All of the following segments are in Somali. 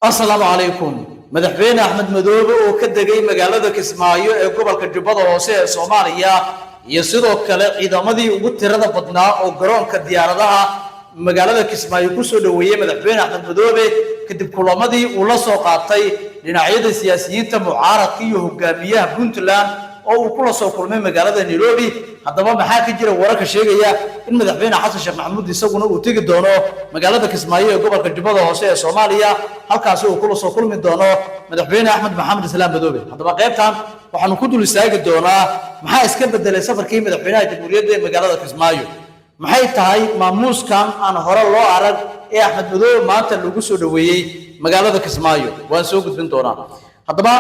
السلام عليكم مدحوين أحمد مدوبة وكدقي مقالة كسمايو قبل كجبضة وسيء صوماليا يصيروا كلا إذا مدي وقلت رضا بدنا أو قرون كديارها مقالة كسمايو كسو دوية مدحوين أحمد مدوبة كدب كل مدي ولا سوقاتي لنعيد السياسيين معارض كيه هجامية بنتلان أو كل سوق من مقالة نيروبي هذا ما محاكي جرا وراك شيء إن مدحوين حسن الشيخ محمود يسوونه وتيجي دونه مقالة كسمايو قبل كجبضة وسيء صوماليا halkaas oo kula soo kulmi doono madaxweyne Axmed Maxamed Islaam Madoobe hadaba qaybtan waxaan ku dul istaagi doonaa maxaa iska bedelay safarkii madaxweynaha jamhuuriyadda magaalada Kismaayo maxay tahay maamuuskan aan hore loo arag ee Axmed Madoobe maanta lagu soo dhaweeyay magaalada Kismaayo waan soo gudbin doonaa hadaba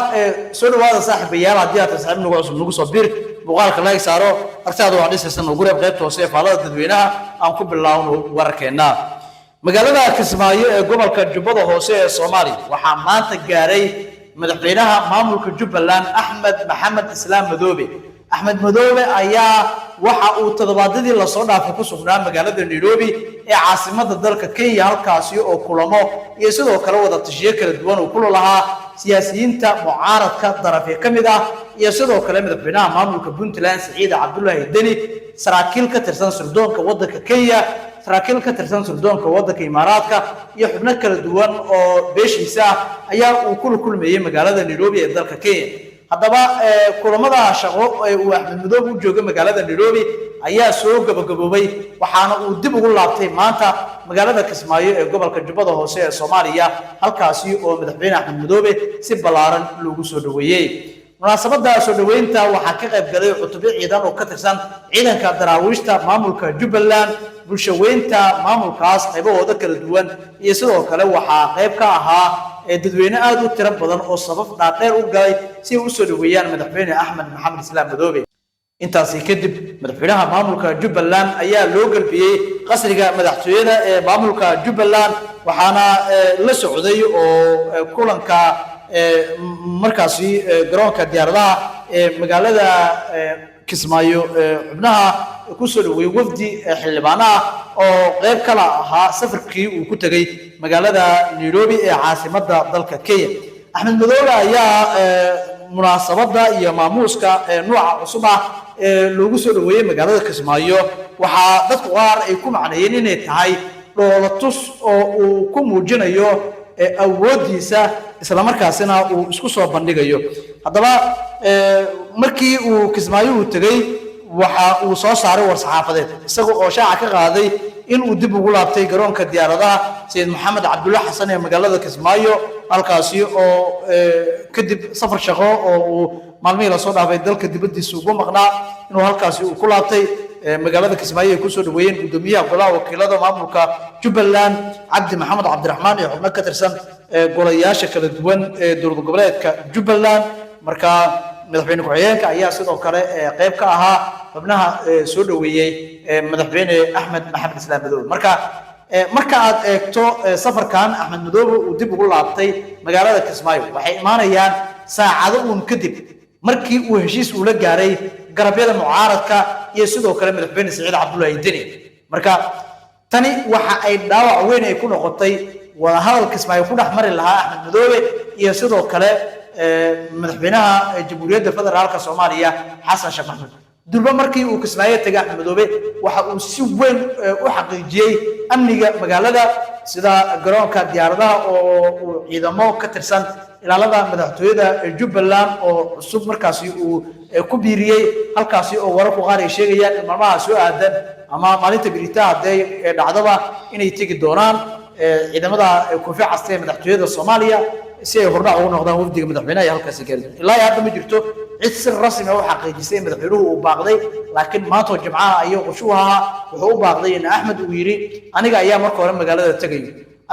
soo dhawaada saaxiibayaal haddii aad saaxiib nagu soo bir muuqaalka like saaro arsaad oo dhisaysan ugu reeb qaybta hoose ee faalada dadweynaha aan ku bilaawno wararkeena magaalada Kismaayo ee gobolka Jubbada Hoose ee Soomaaliya waxa maanta gaaray madaxweynaha maamulka Jubbaland Axmed Maxamed Islaam Madoobe Axmed Madoobe ayaa waxa uu toddobaadadii la soo dhaafay ku sugnaa magaalada Nairobi ee caasimadda dalka Kenya halkaas oo kulamo iyo sidoo kale wada tashiye kala duwan oo kula lahaa siyaasiyiinta mucaaradka darafyo kamid ah iyo sidoo kale madaxweynaha maamulka Puntland Saciid Cabdullaahi Deni saraakiil ka tirsan sirdoonka waddanka Kenya saraakiil ka tirsan sirdoonka waddanka Imaaraadka iyo xubno kala duwan oo beeshiisa ayaa uu kula kulmayay magaalada Nairobi ee dalka Kenya hadaba kulamada shaqo ee uu Axmed Madoobe u joogay magaalada Nairobi ayaa soo gabagaboobay waxaana uu dib ugu laabtay maanta magaalada Kismaayo ee gobolka Jubbada Hoose ee Soomaaliya halkaas oo madaxweyne Axmed Madoobe si balaaran loogu soo dhaweeyay munaasabada soo dhaweynta waxa ka qayb galay cutubyo ciidan oo ka tirsan ciidanka daraawiishta maamulka Jubbaland bulshaweynta maamulkaas qaybahooda kala duwan iyo sidoo kale waxa qayb ka ahaa dadweyne aad u tiro badan oo sabab dhaadheer u galay si uu soo dhaweeyaan madaxweyne Axmed Maxamed Islaam Madoobe intaas kadib madaxweynaha maamulka Jubbaland ayaa loo galbiyay qasriga madaxtooyada ee maamulka Jubbaland waxaana la socday oo kulanka markaasi garoonka diyaaradaha ee magaalada Kismaayo xubnaha ku soo dhaweeyay wafdi xildhibaanaha oo qayb kala ahaa safarkii uu ku tagay magaalada Nairobi ee caasimadda dalka Kenya Axmed Madoobe ayaa munaasabada iyo maamuuska nooca cusub ah loogu soo dhaweeyay magaalada Kismaayo waxa dadku qaar ay ku macneeyeen inay tahay dhoolatus oo uu ku muujinayo awoodiisa isla markaasina uu isku soo bandhigayo hadaba markii uu Kismaayo u tagay waxa uu soo saaray war saxaafadeed isagoo oo shaaca ka qaaday in uu dib ugu laabtay garoonka diyaaradaha Sayid Maxamed Cabdullaahi Xasan ee magaalada Kismaayo halkaas oo kadib safar shaqo oo uu maalmihii la soo dhaafay dalka dibadiisa ugu maqnaa inuu halkaas uu ku laabtay magaalada Kismaayo ku soo dhaweeyeen gudoomiyaha golaha wakiilada maamulka Jubbaland Cabdi Maxamed Cabdiraxmaan iyo xubno ka tirsan golayaasha kala duwan ee dowlad goboleedka Jubbaland marka madaxweyne ku-xigeenka ayaa sidoo kale qayb ka ahaa xubnaha soo dhaweeyay madaxweyne Axmed Maxamed Islaam Madoobe marka aad eegto safarkan Axmed Madoobe uu dib ugu laabtay magaalada Kismaayo waxay imaanayaan saacado uun kadib markii uu heshiis u la gaaray garabyada mucaaradka iyo sidoo kale madaxweyne Saciid Cabdullaahi Deni marka tani waxa ay dhaawac weyn ay ku noqotay wada hadal Kismaayo ku dhaxmari lahaa Axmed Madoobe iyo sidoo kale madaxweynaha jamhuuriyadda federaalka Soomaaliya Xasan Sheekh Maxamuud durba markii uu Kismaayo tagay Axmed Madoobe waxa uu si weyn u xaqiijiyay amniga magaalada sida garoonka diyaaradaha oo uu ciidamo ka tirsan ilaalada madaxtooyada Jubbaland oo cusub markaasi uu ku biiriyay halkaasi oo wararku qaar ay sheegayaan in maalmaha soo aadan ama maalinta biritaa haday dhacdaba inay tagi doonaan ciidamada koofi castay madaxtooyada Soomaaliya si ay hordhac ugu noqdaan wafdiga madaxweynaha ee halkaas gaaray ilaa hadda ma jirto cid si rasmi ah u xaqiijisay madaxweynuhu uu baaqday laakiin maanta Jimcaha ayuu qorshuha wuxuu u baaqday in Axmed uu yiri aniga ayaa marka hore magaalada tagay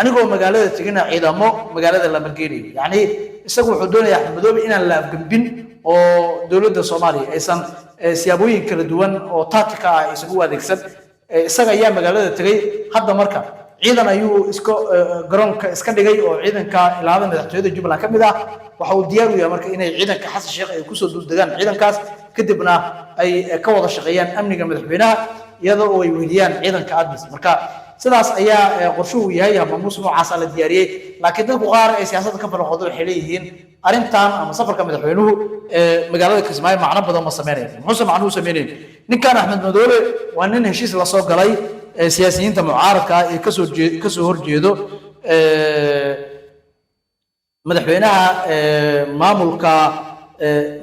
anigoo magaalada tagayna ciidamo magaalada la margeeyay yani isagu wuxuu doonayaa Axmed Madoobe inaan la afgambin oo dawladda Soomaaliya aysan siyaabooyin kala duwan oo tactica ah isagu adeegsan isaga ayaa magaalada tagay hadda marka ciidan ayuu garoonka iska dhigay oo ciidanka ilaalada madaxtooyada Jubbaland kamid ah waxa uu diyaar u yahay marka inay ciidanka Xasan Sheekh ay ku soo duldagaan ciidankaas kadibna ay ka wada shaqeeyaan amniga madaxweynaha iyadoo ay weydiyaan ciidanka ADMIS marka sidaas ayaa qorshuhu yahay maamuus noocaas la diyaariyay laakiin dadku qaar ay siyaasadda ka falaqoodo waxay leeyihiin arrintan ama safarka madaxweynuhu magaalada Kismaayo macno badan ma sameeyeen muxuu macnuhu sameeyeen ninkan Axmed Madoobe waa nin heshiis la soo galay siyaasiyiinta mucaaradka ee ka soo horjeedo madaxweynaha maamulka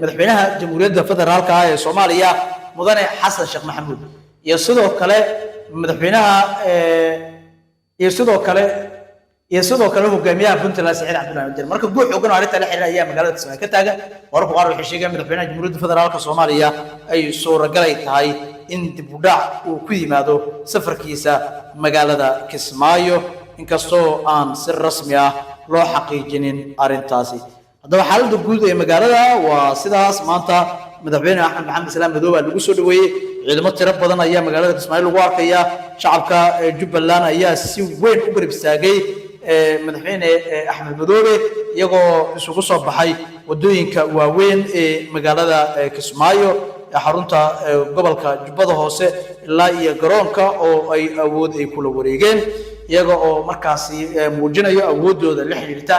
madaxweynaha jamhuuriyadda federaalka ee Soomaaliya mudane Xasan Sheekh Maxamuud iyo sidoo kale madaxweynaha iyo sidoo kale hogaamiyaha Puntland Saciid Cabdullaahi Wadir marka guux xooggan oo arrinta la xiriiraya ayaa magaalada Kismaayo ka taagan wararku qaar waxay sheegeen madaxweynaha jamhuuriyadda federaalka Soomaaliya ay suuragal ay tahay in dib u dhac uu ku yimaado safarkiisa magaalada Kismaayo inkastoo aan si rasmi ah loo xaqiijinin arrintaasi haddaba xaaladda guud ee magaalada waa sidaas maanta madaxweyne Axmed Maxamed Islaam Madoobe lagu soo dhaweeyay ciidamo tiro badan ayaa magaalada Kismaayo lagu arkaya shacabka Jubbaland ayaa si weyn u garab istaagay madaxweyne Axmed Madoobe iyagoo isugu soo baxay wadooyinka waaweyn ee magaalada Kismaayo xarunta gobolka Jubbada Hoose ilaa iyo garoonka oo ay awood ay kula wareegeen iyaga oo markaasi muujinayo awoodooda la xiriirta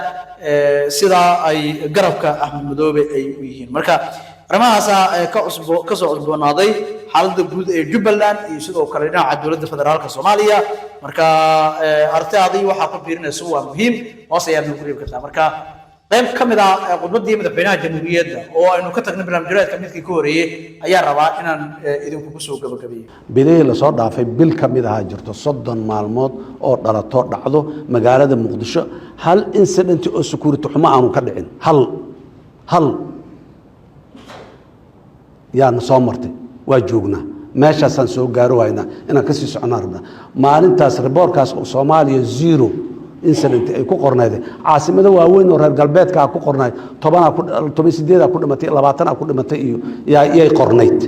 sida ay garabka Axmed Madoobe ay u yihiin marka arrimahaas ka soo cusboonaaday xaaladda guud ee Jubbaland iyo sidoo kale dhinaca dowladda federaalka Soomaaliya marka arrintaadii waxa ku biirinayso waa muhiim hoos ayaa lagu reebi kartaa marka qayb kamid ah khudbadii madaxweynaha jamhuuriyadda oo aynu ka tagnay barnaamijyada midkii ka horeeyay ayaa rabaa inaan idinku ku soo gabagabeeyo bilay la soo dhaafay bil kamid ah jirto 30 maalmood oo dhalato dhacdo magaalada Muqdisho hal incident oo security xumo aanu ka dhicin hal yaan soo martay waa joognaa meeshaasaan soo gaaro wayna inaan ka sii soconaa rabnaa maalintaas reportkaas oo Soomaaliya 0 incident ay ku qornayd caasimada waaweyn oo reer galbeedka ku qornayd 18 ku dhimatay 20 ku dhimatay iyo yay qornayd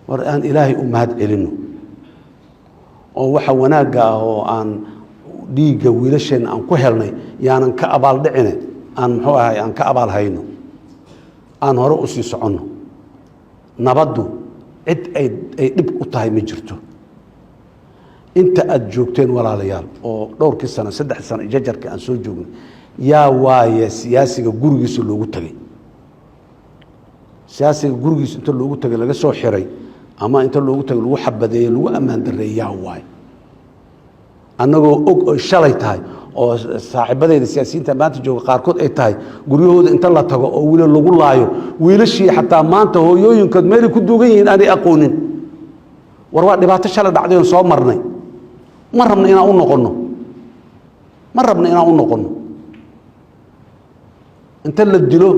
war aan ilaahay u mahad celino oo waxa wanaaga ah oo aan dhiiga wiilasheen aan ku helnay yaanan ka abaal dhicin aan muxuu ahay aan ka abaal hayno aan hore u sii socono nabadu cid ay dib u tahay ma jirto inta aad joogteen walaalayaal oo dhowrkii sano 3 sano jajarka aan soo joognay yaa waaye siyaasiga gurigiisa loogu tagay siyaasiga gurigiisa inta loogu tagay laga soo xiray ama inta loogu tagay lagu xabadeeyay lagu amaan dareeyaa waay annagoo og oo shalay tahay oo saaxiibadeeda siyaasiyiinta maanta jooga qaarkood ay tahay guryahooda inta la tago oo wiil lagu laayo wiilashii xataa maanta hooyooyinkood meel ku duugan yihiin aanay aqoonin war waa dhibaato shalay dhacday oo soo marnay ma rabna inaan u noqono inta la dilo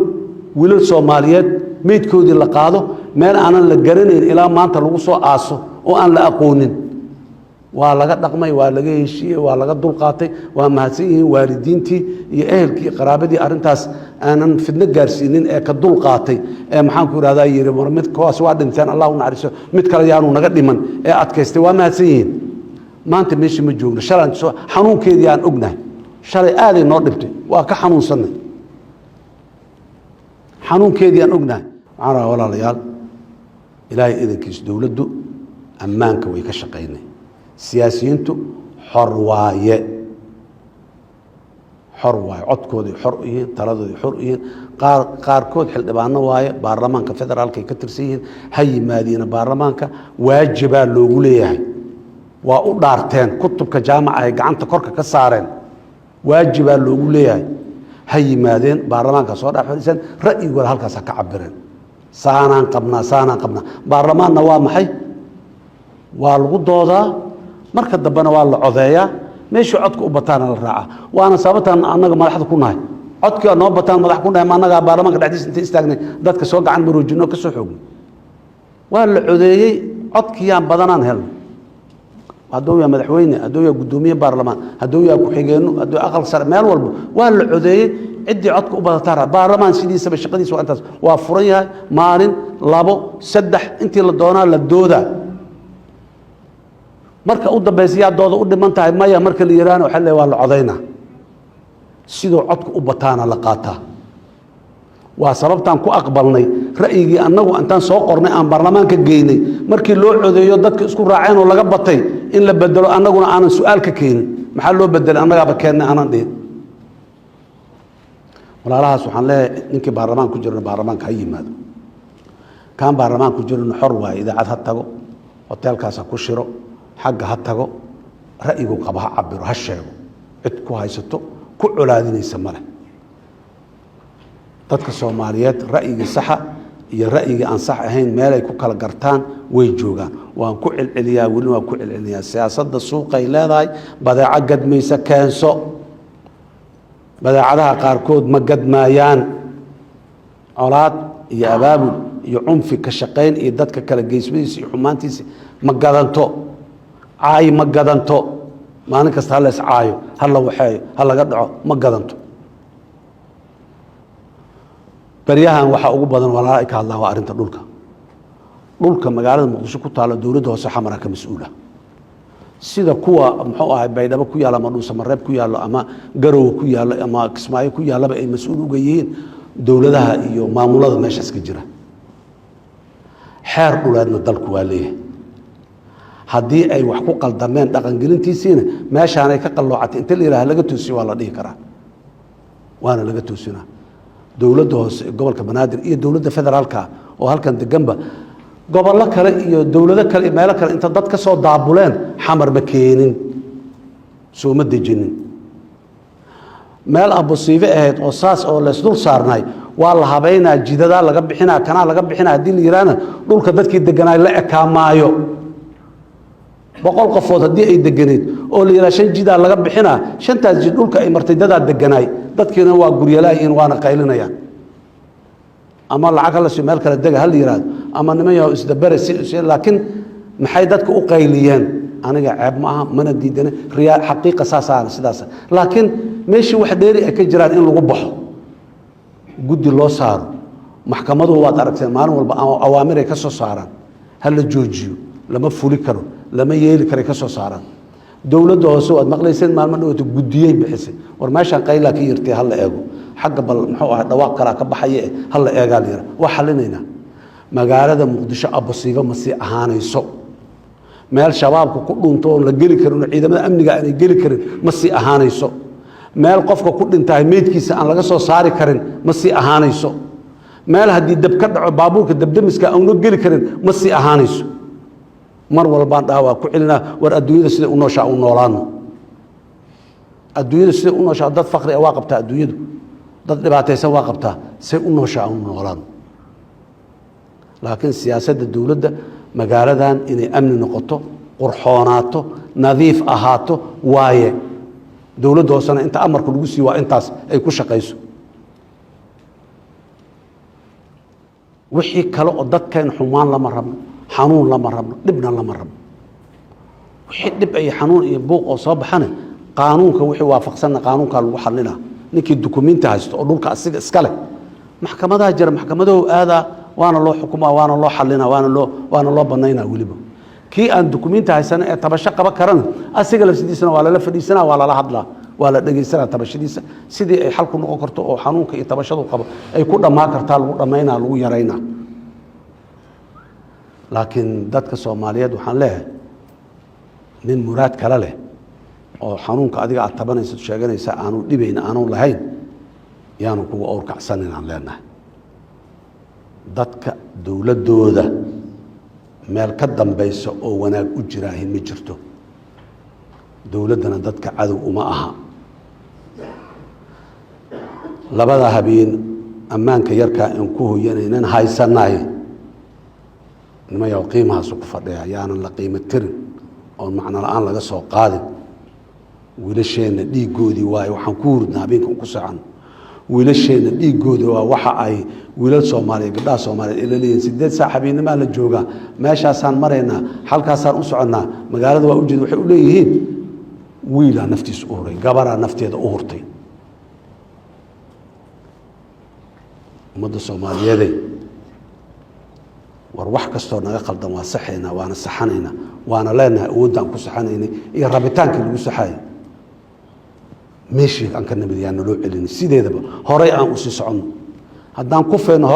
wiilal Soomaaliyeed meedkoodii la qaado meel aanan la garanayn ilaa maanta lagu soo aaso oo aan la aqoonin waa laga dhaqmay waa laga heshiiyay waa laga dulqaatay waa mahadsan yihiin waalidiintii iyo ehelkii qaraabadii arintaas aanan fidna gaarsiinin ee ka dulqaatay ee maxaan ku yiraahdaa yiri war mid kaas waa dhinteen Allah u naxariiso mid kale yaanu naga dhiman ee adkaystay waa mahadsan yihiin maanta meeshii ma joogno shalan xanuunkeedii aan ognahay shalay aaday noo dhibtay waa ka xanuunsanay xanuunkeedii aan ognahay waxaan walaalayaal ilaahay idankiis dawladdu ammaanka way ka shaqeynay siyaasiyiintu xor waaye codkoodii xor u yihiin taladoodii xor u yihiin qaarkood xildhibaano waaye baarlamaanka federaalka ay ka tirsan yihiin ha yimaadiina baarlamaanka waajibaa loogu leeyahay waa u dhaarteen kutubka jaamaca ay gacanta korka ka saareen waajibaa loogu leeyahay ha yimaadeen baarlamaanka soo dhex fadhiisan ra'yigooda halkaas ha ka cabireen saanaan qabnaa baarlamaanna waa maxay waa lagu doodaa marka dambena waa la codeeyaa meeshii codka u bataana la raacaa waana sababtaan annaga madaxda ku nahay codkii noo bataan madax ku nahay ma annagaa baarlamaanka dhexdiisa inta istaagnay dadka soo gacan maroojino ka soo xoogno waa la codeeyey codkiyaan badanaan helno hadduu yaa madaxweyne hadduu yaa guddoomiye baarlamaan hadduu yaa ku-xigeenno hadduu aqal sare meel walba waa la codeeyey ciddii codka u badataa baarlamaan sidiisaba shaqadiisa waa intaas waa furan yahay maalin 2 3 intii la doonaa la doodaa marka u dambaysiyaa dooda u dhiman tahay maya marka la yiraahdo waxa la waa la codeynaa sidoo codka u bataana la qaataa waa sababtaan ku aqbalnay ra'yigii annagu intaan soo qornay aan baarlamaanka geynay markii loo codeeyo dadka isku raaceen oo laga batay إن لبدلوا أنا قلنا أنا سؤال ككين محلو بدل أنا جاب كين أنا دين ولا الله سبحان الله إنك برلمان كجرنا برلمان كهي ماذا كان برلمان كجرنا حروة إذا عاد هتجو hotel kaasa ku shiro xagga ha tago ra'yigu qaba ha cabiro ha sheego cid ku haysato ku culaadinaysa male dadka Soomaaliyeed ra'yiga saxa iyo ra'yiga aan sax ahayn meel ay ku kala gartaan way joogaan waan ku cilciliyaa wali waan ku cilciliyaa siyaasadda suuqa ay leedahay badeeco gadmaysa keenso badeecadaha qaarkood ma gadmaayaan colaad iyo abaabul iyo cunfi ka shaqeyn iyo dadka kala geysmadiisa iyo xumaantiisa ma gadanto caay ma gadanto maalin kasta hal is caayo hal la waxeeyo hal laga dhaco ma gadanto baryahan waxa ugu badan walaa ka hadlaa waa arinta dhulka magaalada Muqdisho ku taalo dawladda hoose xamara ka mas'uula sida kuwa muxuu ahay baydhabo ku yaala ama dhuusa mareeb ku yaalo ama garow ku yaalo ama kismaayo ku yaala ay mas'uul uga yihiin dawladaha iyo maamulada meeshaas ka jira xeer dhuleedna dalku waa leeyahay haddii ay wax ku qaldameen dhaqangelintiisiina meeshaan ay ka qalloocatay inta la yiraahdo laga toosiyo waa la dhihi karaa waana laga toosinaa dawladda hoose gobolka Banaadir iyo dawladda federaalka oo halkan deganba gobollo kale iyo dawlado kale iyo meelo kale inta dad ka soo daabuleen xamar ma keenin soo ma dejinin meel abusiibe ahayd oo saas oo la isdul saarnay waa la habeynaa jidada laga bixinaa kana laga bixinaa hadii la yiraahdo dhulka dadkii deganay la ekaamaayo boqol qofood hadii ay deganeed oo la yiraahdo shan jida laga bixinaa shantaas jid dhulka ay martay dad deganay dadkiina waa guryalaayeen waana qaylinayaan ama lacag la soo meel kala dega hal yiraahdo ama nimayo isdabare si laakiin maxay dadku u qayliyeen aniga ceeb ma aha mana diidana riyaa xaqiiqa saasaan sidaas laakiin meeshii wax dheeri ay ka jiraan in lagu baxo guddi loo saaro maxkamadu waad aragteen maalin walba awaamir ay ka soo saaraan hal la joojiyo lama fuli karo lama yeeli karo ka soo saaraan dawladda hoose waad maqlayseen maalmo dhawaato guddiyay bixisay war meeshan qayla ka yirtay hal la eego xagga bal muxuu ahaa dhawaaq kala ka baxay hal la eegaa leeyahay wax xalinayna magaalada Muqdisho abasiiba ma sii ahaanayso meel shabaabku ku dhunto oo la gali karin ciidamada amniga ay gali karin ma sii ahaanayso meel qofka ku dhintay meedkiisa aan laga soo saari karin ma sii ahaanayso meel hadii dab ka dhaco baabuurka dabdamiska aan loo gali karin ma sii ahaanayso mar walba dhaawa ku cilina war adduunyada sida u nooshaa u noolaano adduunyada sida u nooshaa dad faqri ah waa qabtaa adduunyadu dad dhibaataysan waa qabtaa si u nooshaa u noolaano laakiin siyaasadda dawladda magaaladan inay amni noqoto qurxoonaato nadiif ahaato waaye dawladda hoosana inta amarku lagu sii waa intaas ay ku shaqeyso wixii kale oo dadkeen xumaan lama rabno xanuun lama rabno dibna lama rabno wixii dib ay xanuun iyo buuq oo soo baxana qaanuunka wixii waafaqsan qaanuunka lagu xallinaa ninkii dukumiinti haysto oo dhulka asiga iska leh maxkamadaha jira maxkamadahu aada waana loo xukumaa waana loo xallinaa waana loo banaynaa weliba kii aan dukumiinti haysan ee tabasho qaba karana asiga lafsidiisana waa lala fadhiisanaa waa lala hadlaa waa la dhageysanaa tabashadiisa sidii ay xal ku noqon karto oo xanuunka iyo tabashadu qabo ay ku dhamaan kartaa lagu dhamaynaa lagu yaraynaa laakiin dadka Soomaaliyeed waxaan leeyahay nin muraad kala leh oo xanuunka adiga aad tabanayso sheeganaysa aanu dhibayn aanu lahayn yaanu kuwa awrkacsan inaan leenahay dadka dawladooda meel ka dambayso oo wanaag u jiraahin ma jirto dawladana dadka cadow uma aha labada habeen ammaanka yarka in ku hoyanaynan haysanaay nimayo qiimahaas ku fadhiya yaanan la qiimo tirin oo macna la'aan laga soo qaadin wiilasheena dhiigoodii waay waxaan ku hurdnaa habeenkan ku sacan wiilasheena dhiigoodii waa waxa ay wiilal Soomaaliyeed gabdhaha Soomaaliyeed ila leeyihiin 8 saac habeenimo la jooga meeshaasaan mareynaa halkaasaan u soconaa magaalada waa u jeed waxay u leeyihiin wiila naftiis u horay gabara nafteeda u hortay ummadda Soomaaliyeed war wax kasto naga qaldan waa saxayna waana saxanayna waana leenahay awoodaan ku saxanayna iyo rabitaanka lagu saxay meeshii aan ka nabadiyana loo celin sideedaba horay aan u sii socono haddaan ku feeno